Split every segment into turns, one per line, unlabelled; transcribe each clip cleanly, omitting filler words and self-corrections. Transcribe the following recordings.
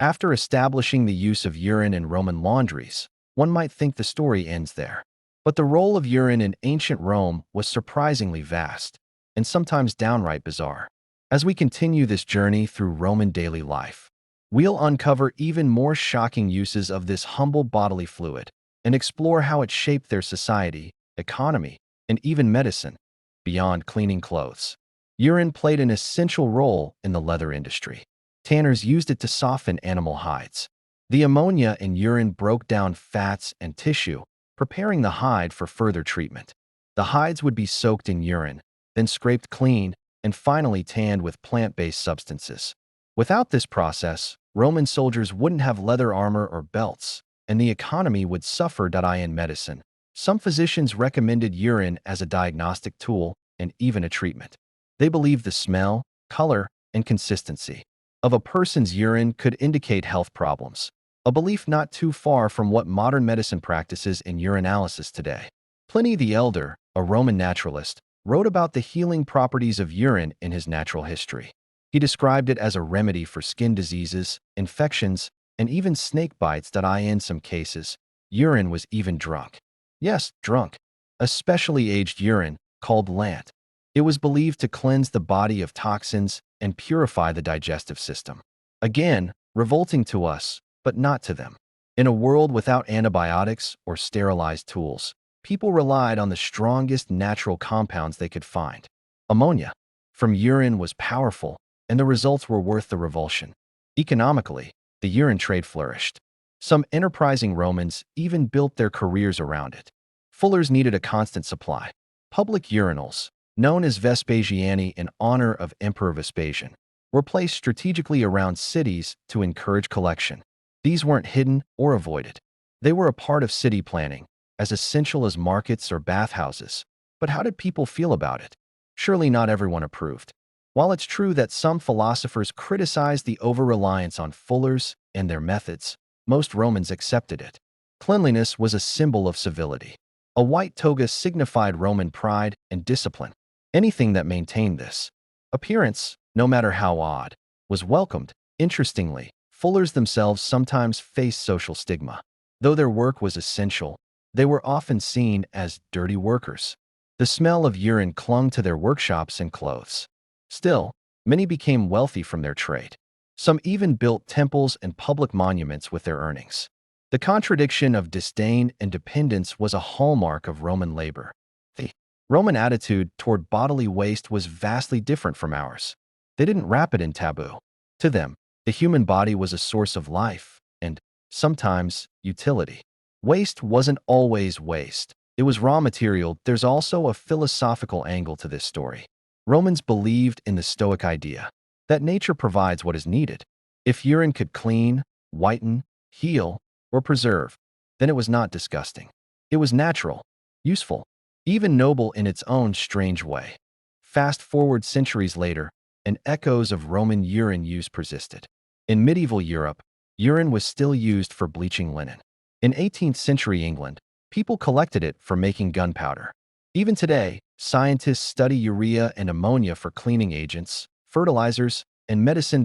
After establishing the use of urine in Roman laundries, one might think the story ends there. But the role of urine in ancient Rome was surprisingly vast, and sometimes downright bizarre. As we continue this journey through Roman daily life, we'll uncover even more shocking uses of this humble bodily fluid and explore how it shaped their society, economy, and even medicine. Beyond cleaning clothes, urine played an essential role in the leather industry. Tanners used it to soften animal hides. The ammonia in urine broke down fats and tissue, preparing the hide for further treatment. The hides would be soaked in urine, then scraped clean, and finally tanned with plant-based substances. Without this process, Roman soldiers wouldn't have leather armor or belts, and the economy would suffer. In medicine, some physicians recommended urine as a diagnostic tool and even a treatment. They believed the smell, color, and consistency of a person's urine could indicate health problems, a belief not too far from what modern medicine practices in urinalysis today. Pliny the Elder, a Roman naturalist, wrote about the healing properties of urine in his Natural History. He described it as a remedy for skin diseases, infections, and even snake bites. In some cases, urine was even drunk. Yes, drunk. Especially aged urine, called lant. It was believed to cleanse the body of toxins and purify the digestive system. Again, revolting to us, but not to them. In a world without antibiotics or sterilized tools, people relied on the strongest natural compounds they could find. Ammonia from urine was powerful, and the results were worth the revulsion. Economically, the urine trade flourished. Some enterprising Romans even built their careers around it. Fullers needed a constant supply. Public urinals, known as Vespasiani in honor of Emperor Vespasian, were placed strategically around cities to encourage collection. These weren't hidden or avoided. They were a part of city planning, as essential as markets or bathhouses. But how did people feel about it? Surely not everyone approved. While it's true that some philosophers criticized the over-reliance on fullers and their methods, most Romans accepted it. Cleanliness was a symbol of civility. A white toga signified Roman pride and discipline. Anything that maintained this appearance, no matter how odd, was welcomed. Interestingly, fullers themselves sometimes faced social stigma. Though their work was essential, they were often seen as dirty workers. The smell of urine clung to their workshops and clothes. Still, many became wealthy from their trade. Some even built temples and public monuments with their earnings. The contradiction of disdain and dependence was a hallmark of Roman labor. The Roman attitude toward bodily waste was vastly different from ours. They didn't wrap it in taboo. To them, the human body was a source of life and, sometimes, utility. Waste wasn't always waste. It was raw material. There's also a philosophical angle to this story. Romans believed in the Stoic idea that nature provides what is needed. If urine could clean, whiten, heal, or preserve, then it was not disgusting. It was natural, useful, even noble in its own strange way. Fast forward centuries later, and echoes of Roman urine use persisted. In medieval Europe, urine was still used for bleaching linen. In 18th century England, people collected it for making gunpowder. Even today, scientists study urea and ammonia for cleaning agents, fertilizers, and medicine.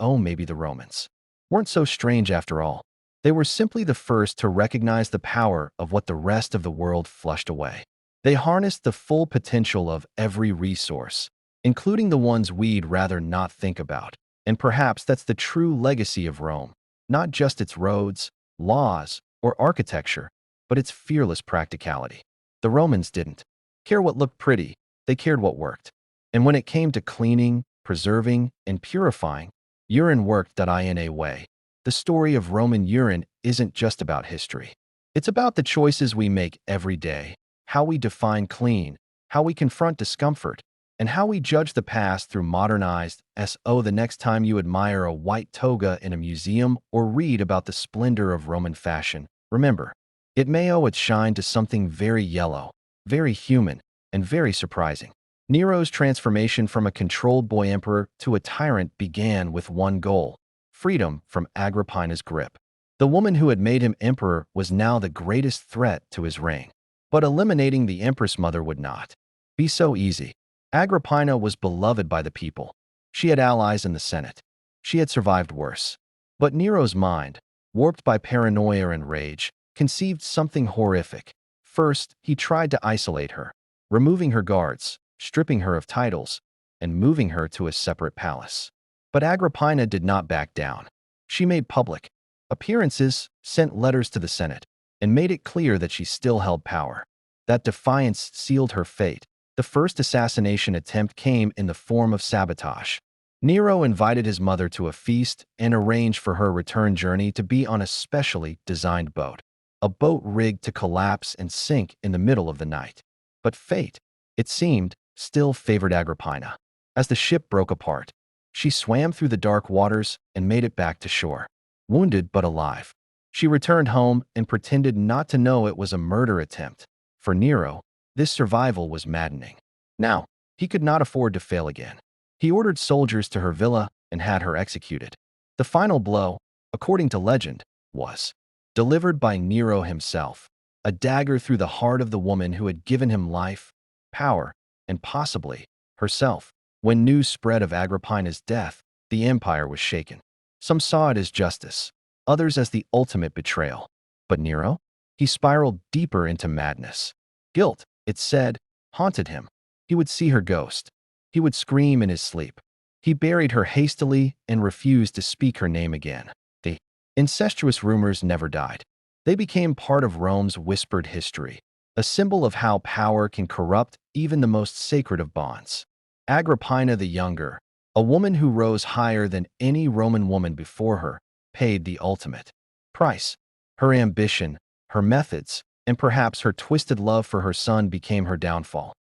Maybe the Romans weren't so strange after all. They were simply the first to recognize the power of what the rest of the world flushed away. They harnessed the full potential of every resource, including the ones we'd rather not think about. And perhaps that's the true legacy of Rome, not just its roads, laws, or architecture, but its fearless practicality. The Romans didn't care what looked pretty, they cared what worked. And when it came to cleaning, preserving, and purifying, urine worked. In a way, the story of Roman urine isn't just about history. It's about the choices we make every day, how we define clean, how we confront discomfort, and how we judge the past through modernized SO. The next time you admire a white toga in a museum or read about the splendor of Roman fashion, remember, it may owe its shine to something very yellow, very human, and very surprising. Nero's transformation from a controlled boy emperor to a tyrant began with one goal: freedom from Agrippina's grip. The woman who had made him emperor was now the greatest threat to his reign. But eliminating the Empress mother would not be so easy. Agrippina was beloved by the people. She had allies in the Senate. She had survived worse. But Nero's mind, warped by paranoia and rage, conceived something horrific. First, he tried to isolate her, removing her guards, stripping her of titles, and moving her to a separate palace. But Agrippina did not back down. She made public appearances, sent letters to the Senate, and made it clear that she still held power. That defiance sealed her fate. The first assassination attempt came in the form of sabotage. Nero invited his mother to a feast and arranged for her return journey to be on a specially designed boat, a boat rigged to collapse and sink in the middle of the night. But fate, it seemed, still favored Agrippina. As the ship broke apart, she swam through the dark waters and made it back to shore, wounded but alive. She returned home and pretended not to know it was a murder attempt. For Nero, this survival was maddening. Now, he could not afford to fail again. He ordered soldiers to her villa and had her executed. The final blow, according to legend, was delivered by Nero himself, a dagger through the heart of the woman who had given him life, power, and possibly herself. When news spread of Agrippina's death, the empire was shaken. Some saw it as justice, others as the ultimate betrayal. But Nero? He spiraled deeper into madness. Guilt, it said, haunted him. He would see her ghost. He would scream in his sleep. He buried her hastily and refused to speak her name again. The incestuous rumors never died. They became part of Rome's whispered history, a symbol of how power can corrupt even the most sacred of bonds. Agrippina the Younger, a woman who rose higher than any Roman woman before her, paid the ultimate price. Her ambition, her methods, and perhaps her twisted love for her son became her downfall.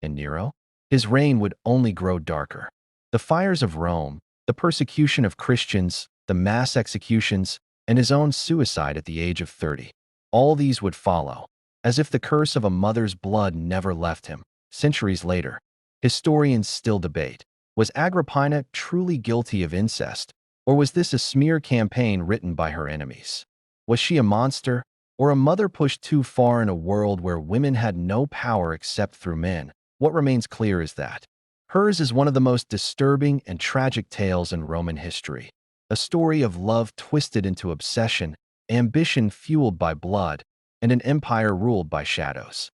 And Nero? His reign would only grow darker. The fires of Rome, the persecution of Christians, the mass executions, and his own suicide at the age of 30. All these would follow, as if the curse of a mother's blood never left him. Centuries later, historians still debate, was Agrippina truly guilty of incest, or was this a smear campaign written by her enemies? Was she a monster, or a mother pushed too far in a world where women had no power except through men? What remains clear is that hers is one of the most disturbing and tragic tales in Roman history, a story of love twisted into obsession, ambition fueled by blood, and an empire ruled by shadows.